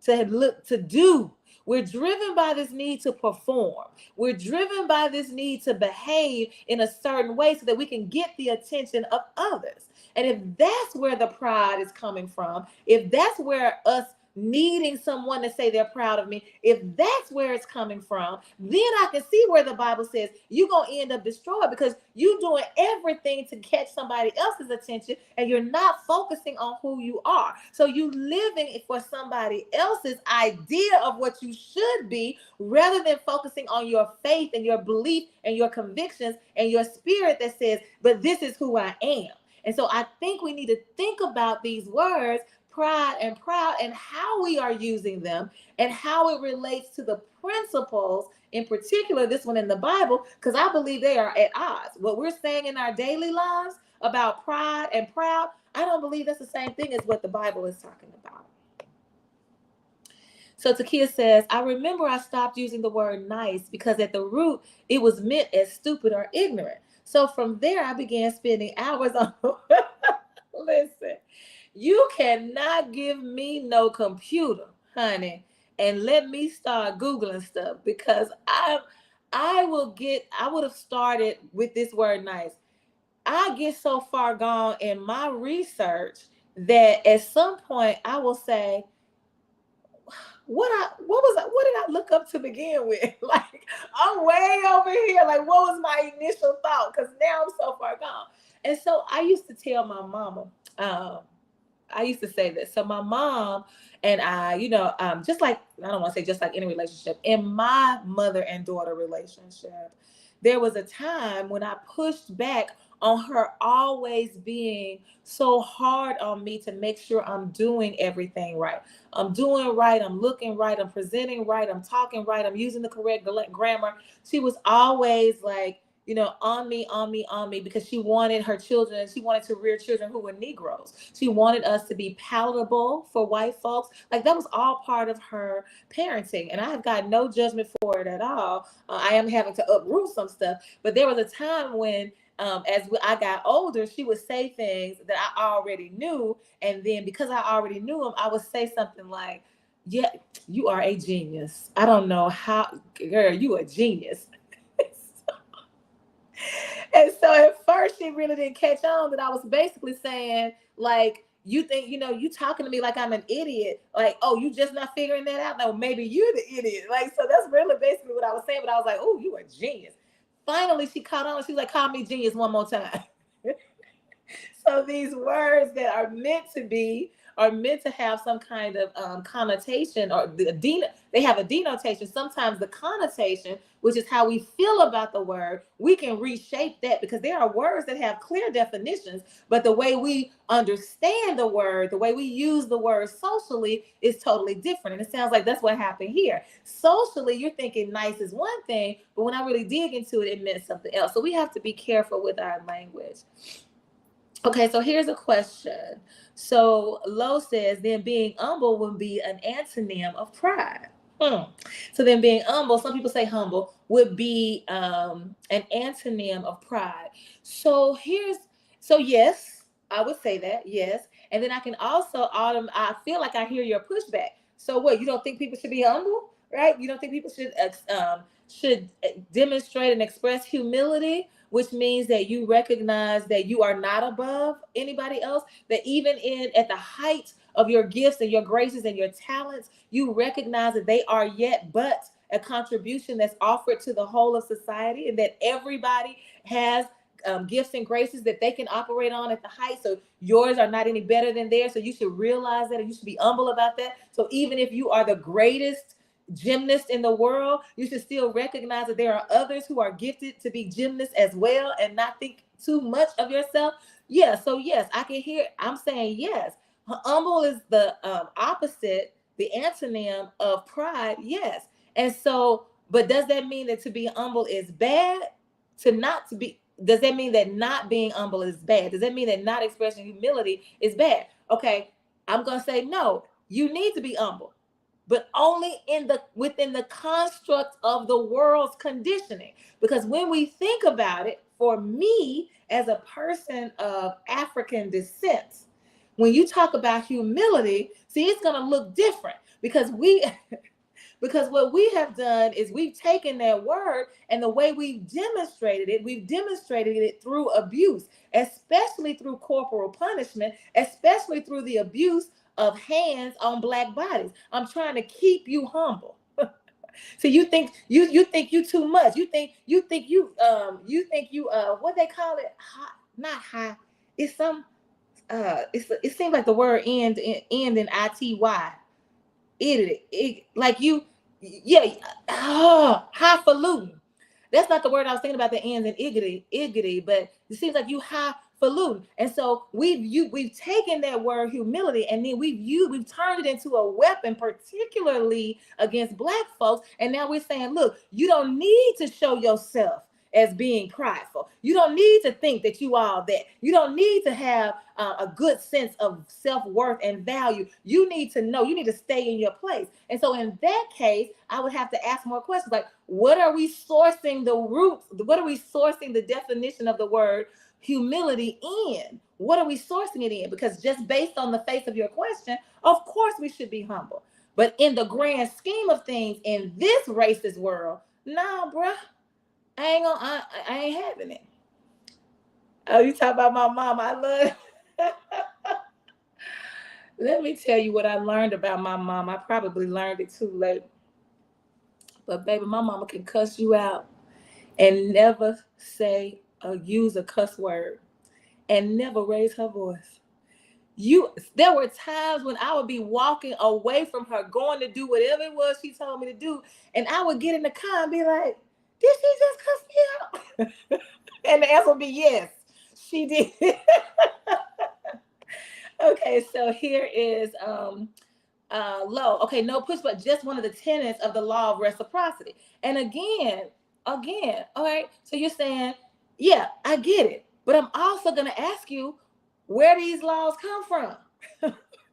to look, to do. We're driven by this need to perform. We're driven by this need to behave in a certain way so that we can get the attention of others. And if that's where the pride is coming from, if that's where us needing someone to say they're proud of me, if that's where it's coming from, then I can see where the Bible says you're going to end up destroyed, because you're doing everything to catch somebody else's attention and you're not focusing on who you are. So you living for somebody else's idea of what you should be, rather than focusing on your faith and your belief and your convictions and your spirit that says, but this is who I am. And so I think we need to think about these words, pride and proud, and how we are using them and how it relates to the principles, in particular this one in the Bible, because I believe they are at odds. What we're saying in our daily lives about pride and proud, I don't believe that's the same thing as what the Bible is talking about. So Takia says, I remember I stopped using the word nice because at the root it was meant as stupid or ignorant. So from there I began spending hours on listen, you cannot give me no computer, honey, and let me start Googling stuff, because I would have started with this word nice. I get so far gone in my research that at some point I will say, what did I look up to begin with? Like, I'm way over here. Like, what was my initial thought? Because now I'm so far gone. And so I used to tell my mama, I used to say this. So my mom and I, just like, I don't want to say just like any relationship, in my mother and daughter relationship, there was a time when I pushed back on her always being so hard on me to make sure I'm doing everything right. I'm doing right. I'm looking right. I'm presenting right. I'm talking right. I'm using the correct grammar. She was always like, on me, because she wanted her children. She wanted to rear children who were Negroes. She wanted us to be palatable for white folks. Like, that was all part of her parenting. And I have got no judgment for it at all. I am having to uproot some stuff. But there was a time when, I got older, she would say things that I already knew. And then because I already knew them, I would say something like, yeah, you are a genius. I don't know how, girl, you a genius. And so at first she really didn't catch on that I was basically saying, like, you think, you talking to me like I'm an idiot. Like, oh, you just not figuring that out? No, maybe you're the idiot. Like, so that's really basically what I was saying. But I was like, oh, you a genius. Finally, she caught on. She was like, call me genius one more time. So these words that are meant to have some kind of connotation, or they have a denotation. Sometimes the connotation, which is how we feel about the word, we can reshape that, because there are words that have clear definitions, but the way we understand the word, the way we use the word socially is totally different. And it sounds like that's what happened here. Socially, you're thinking nice is one thing, but when I really dig into it, it meant something else. So we have to be careful with our language. Okay, so here's a question. So Lo says, then being humble would be an antonym of pride. So then being humble, some people say humble, would be an antonym of pride. So yes, I would say that, yes. And then I can also, I feel like I hear your pushback. So what, you don't think people should be humble, right? You don't think people should demonstrate and express humility, which means that you recognize that you are not above anybody else, that even at the height of your gifts and your graces and your talents, you recognize that they are yet but a contribution that's offered to the whole of society, and that everybody has gifts and graces that they can operate on at the height. So yours are not any better than theirs. So you should realize that, and you should be humble about that. So even if you are the greatest gymnast in the world, you should still recognize that there are others who are gifted to be gymnasts as well, and not think too much of yourself. Yeah, so yes, I can hear, I'm saying yes. Humble is the opposite, the antonym of pride, yes. And so, but does that mean that to be humble is bad? Does that mean that not being humble is bad? Does that mean that not expressing humility is bad? Okay, I'm going to say no, you need to be humble. but only within the construct of the world's conditioning. Because when we think about it, for me as a person of African descent, when you talk about humility, see, it's going to look different because because what we have done is we've taken that word, and the way we've demonstrated it through abuse, especially through corporal punishment, especially through the abuse of hands on Black bodies. I'm trying to keep you humble. So you think you too much. You think you what they call it, high, not high. It's some it seems like the word end in ity. Like you, yeah, highfalutin. That's not the word I was thinking about, the ends in iggity, but it seems like you highfalutin. And so we've taken that word humility, and then we've turned it into a weapon, particularly against Black folks. And now we're saying, look, you don't need to show yourself as being prideful. You don't need to think that you are that. You don't need to have a good sense of self-worth and value. You need to know, you need to stay in your place. And so in that case, I would have to ask more questions like, what are we sourcing the roots? What are we sourcing the definition of the word humility in? What are we sourcing it in? Because just based on the face of your question, of course we should be humble. But in the grand scheme of things, in this racist world, nah, bruh, I ain't having it. Oh, you talk about my mom. I love Let me tell you what I learned about my mom. I probably learned it too late. But baby, my mama can cuss you out and never say or use a cuss word and never raise her voice. There were times when I would be walking away from her, going to do whatever it was she told me to do, and I would get in the car and be like, did she just cuss me out? And the answer would be yes, she did. Okay, so here is low. Okay, no pushback, just one of the tenets of the law of reciprocity. And again, all right, so you're saying, yeah, I get it, but I'm also going to ask you where these laws come from.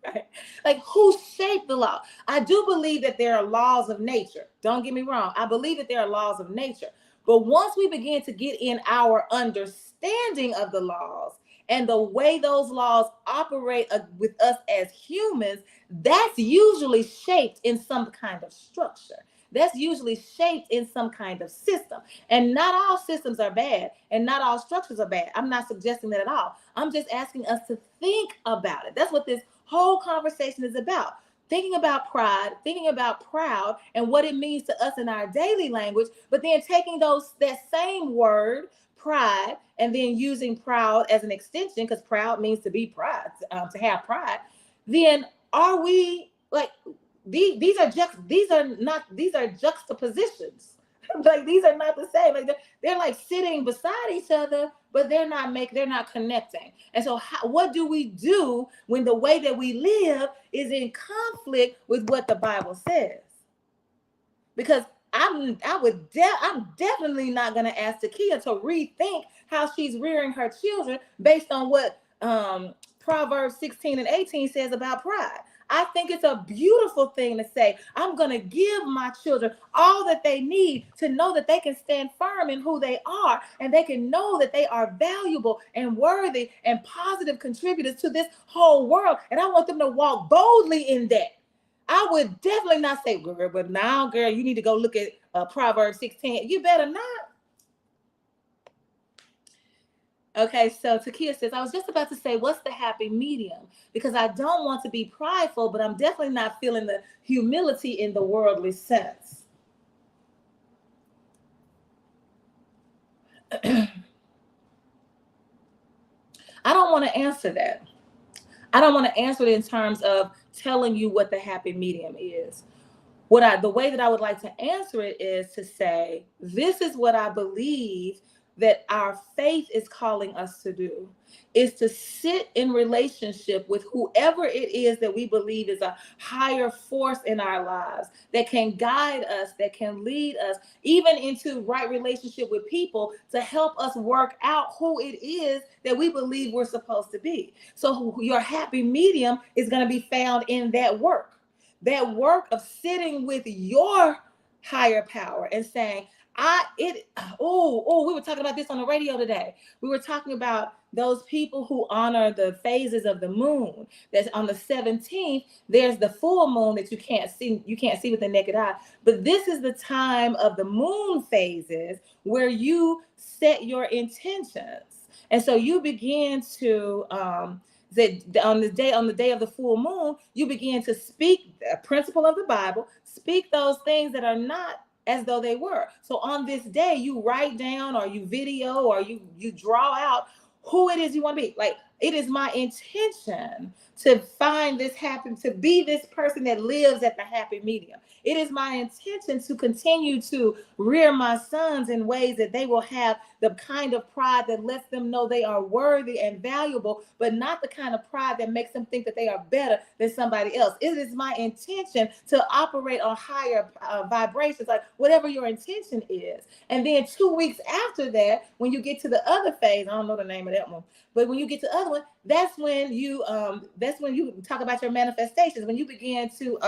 Right? Like, who shaped the law? I do believe that there are laws of nature. Don't get me wrong. I believe that there are laws of nature. But once we begin to get in our understanding of the laws and the way those laws operate with us as humans, that's usually shaped in some kind of structure. That's usually shaped in some kind of system. And not all systems are bad, and not all structures are bad. I'm not suggesting that at all. I'm just asking us to think about it. That's what this whole conversation is about. Thinking about pride, thinking about proud, and what it means to us in our daily language, but then taking that same word, pride, and then using proud as an extension, because proud means to be proud, to have pride. Then are we like, these are juxtapositions. Like, these are not the same. Like, they're like sitting beside each other, but they're not connecting. And so what do we do when the way that we live is in conflict with what the Bible says? Because I'm definitely not going to ask Takia to rethink how she's rearing her children based on what Proverbs 16 and 18 says about pride. I think it's a beautiful thing to say, I'm going to give my children all that they need to know that they can stand firm in who they are, and they can know that they are valuable and worthy and positive contributors to this whole world. And I want them to walk boldly in that. I would definitely not say, girl, but now, girl, you need to go look at Proverbs 16. You better not. Okay, so Takia says, I was just about to say, what's the happy medium? Because I don't want to be prideful, but I'm definitely not feeling the humility in the worldly sense. I don't want to answer that. I don't want to answer it in terms of telling you what the happy medium is. The way that I would like to answer it is to say, this is what I believe that our faith is calling us to do, is to sit in relationship with whoever it is that we believe is a higher force in our lives that can guide us, that can lead us even into right relationship with people to help us work out who it is that we believe we're supposed to be. So your happy medium is going to be found in that work. that work of sitting with your higher power and saying, we were talking about this on the radio today. We were talking about those people who honor the phases of the moon. That's on the 17th, there's the full moon that you can't see with the naked eye. But this is the time of the moon phases where you set your intentions. And so you begin to that on the day of the full moon, you begin to speak a principle of the Bible, speak those things that are not as though they were. So on this day, you write down or you video or you draw out who it is you want to be. Like, it is my intention to find this happen, to be this person that lives at the happy medium. It is my intention to continue to rear my sons in ways that they will have the kind of pride that lets them know they are worthy and valuable, but not the kind of pride that makes them think that they are better than somebody else. It is my intention to operate on higher vibrations, like whatever your intention is. And then 2 weeks after that, when you get to the other phase, I don't know the name of that one, but when you get to the other one, that's when you talk about your manifestations. When you begin to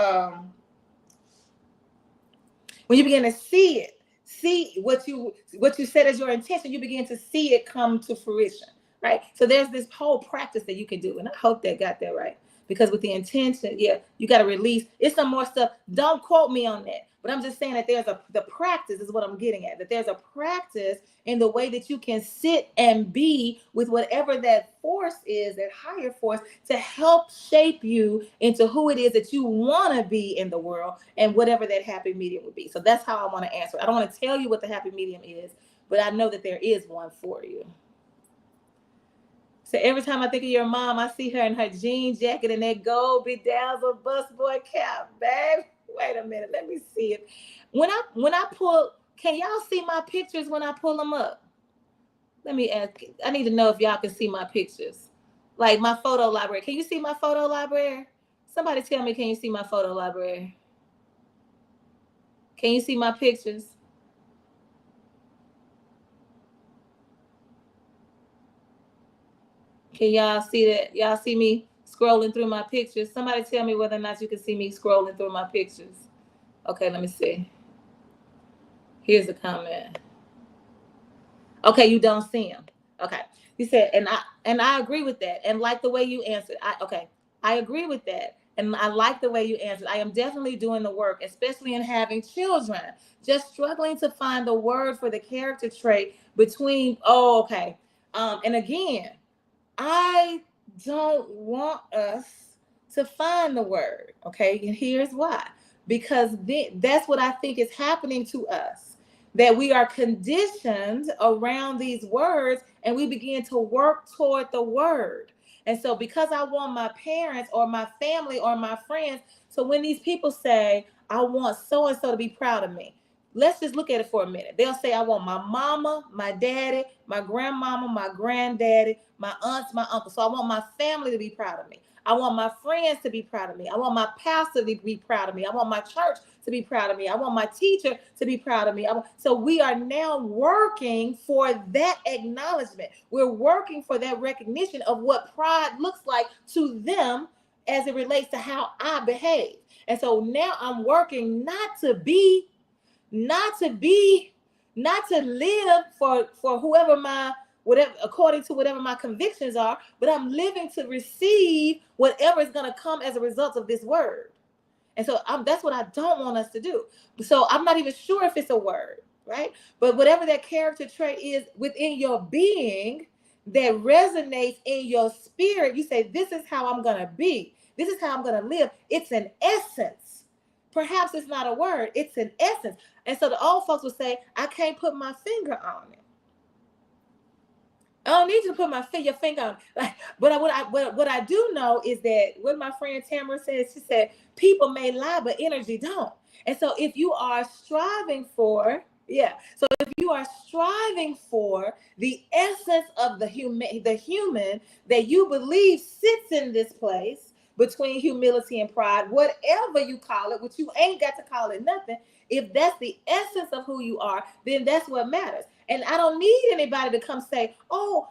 see what you said as your intention, you begin to see it come to fruition, right? So there's this whole practice that you can do, and I hope that got that right. Because with the intention, you got to release. It's some more stuff. Don't quote me on that, but I'm just saying that the practice is what I'm getting at. That there's a practice in the way that you can sit and be with whatever that force is, that higher force, to help shape you into who it is that you want to be in the world and whatever that happy medium would be. So that's how I want to answer it. I don't want to tell you what the happy medium is, but I know that there is one for you. So every time I think of your mom, I see her in her jean jacket and that gold bedazzled busboy cap, babe. Wait a minute, let me see it. When I pull, can y'all see my pictures when I pull them up? Let me ask. I need to know if y'all can see my pictures, like my photo library. Can you see my photo library? Somebody tell me, can you see my photo library? Can you see my pictures? Can y'all see that? Y'all see me scrolling through my pictures? Somebody tell me whether or not you can see me scrolling through my pictures. Okay, let me see. Here's a comment. Okay, you don't see him. Okay. You said, and I agree with that. And like the way you answered. I agree with that. And I like the way you answered. I am definitely doing the work, especially in having children. Just struggling to find the word for the character trait between, and again, I don't want us to find the word, okay? And here's why. Because that's what I think is happening to us, that we are conditioned around these words and we begin to work toward the word. And so because I want my parents or my family or my friends, so when these people say, I want so-and-so to be proud of me, let's just look at it for a minute. They'll say, I want my mama, my daddy, my grandmama, my granddaddy, my aunts, my uncle. So I want my family to be proud of me. I want my friends to be proud of me. I want my pastor to be proud of me. I want my church to be proud of me. I want my teacher to be proud of me. So we are now working for that acknowledgement. We're working for that recognition of what pride looks like to them as it relates to how I behave. And so now I'm working not to live for whatever according to whatever my convictions are, but I'm living to receive whatever is going to come as a result of this word. And so that's what I don't want us to do. So I'm not even sure if it's a word, right? But whatever that character trait is within your being that resonates in your spirit, you say, this is how I'm going to be. This is how I'm going to live. It's an essence. Perhaps it's not a word. It's an essence. And so the old folks would say, I can't put my finger on it. I don't need you to put your finger on it. But what I do know is that what my friend Tamara says, she said, people may lie, but energy don't. And so if you are striving for, the essence of the human that you believe sits in this place, between humility and pride, whatever you call it, which you ain't got to call it nothing. If that's the essence of who you are, then that's what matters. And I don't need anybody to come say, oh,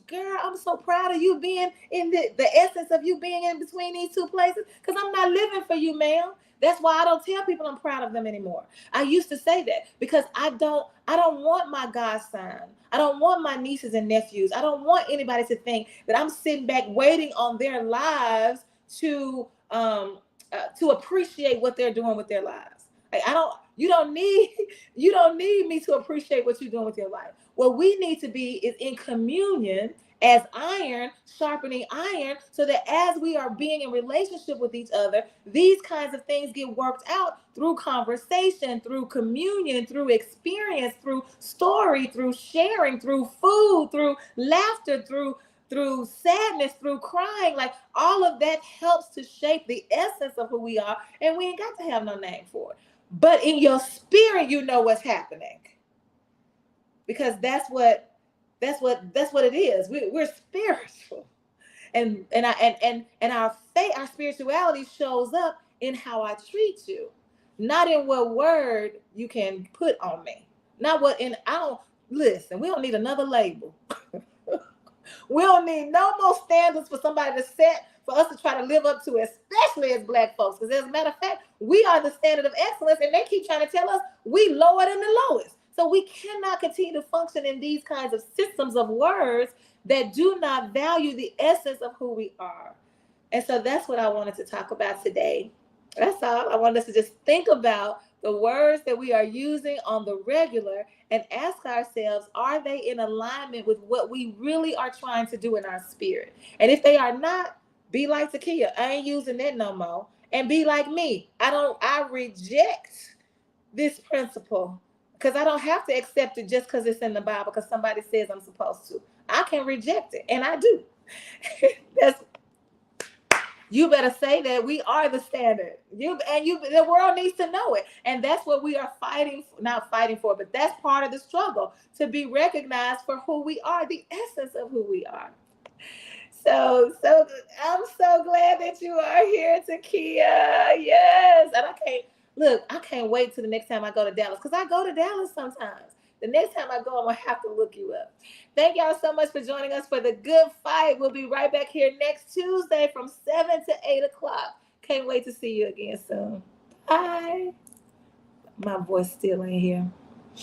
girl, I'm so proud of you being in the essence of you being in between these two places, because I'm not living for you, ma'am. That's why I don't tell people I'm proud of them anymore. I used to say that because I don't want my godson. I don't want my nieces and nephews. I don't want anybody to think that I'm sitting back waiting on their lives to appreciate what they're doing with their lives. Like, you don't need me to appreciate what you're doing with your life. What we need to be is in communion as iron sharpening iron, so that as we are being in relationship with each other, these kinds of things get worked out through conversation, through communion, through experience, through story, through sharing, through food, through laughter, through sadness, through crying. Like, all of that helps to shape the essence of who we are, and we ain't got to have no name for it. But in your spirit, you know what's happening, because that's what it is. We're spiritual, and our faith, our spirituality shows up in how I treat you, not in what word you can put on me, not what in. I don't listen. We don't need another label. We don't need no more standards for somebody to set for us to try to live up to, especially as Black folks. Because as a matter of fact, we are the standard of excellence, and they keep trying to tell us we lower than the lowest. So we cannot continue to function in these kinds of systems of words that do not value the essence of who we are. And so that's what I wanted to talk about today. That's all. I wanted us to just think about the words that we are using on the regular and ask ourselves, are they in alignment with what we really are trying to do in our spirit? And if they are not, be like Takia. I ain't using that no more. And be like me. I reject this principle, because I don't have to accept it just because it's in the Bible, because somebody says I'm supposed to. I can reject it, and I do. You better say that we are the standard. The world needs to know it. And that's what we are not fighting for, but that's part of the struggle, to be recognized for who we are, the essence of who we are. So I'm so glad that you are here, Takia. Yes. And I can't wait till the next time I go to Dallas, because I go to Dallas sometimes. The next time I go, I'm going to have to look you up. Thank y'all so much for joining us for The Good Fight. We'll be right back here next Tuesday from 7 to 8 o'clock. Can't wait to see you again soon. Bye. My voice still ain't here.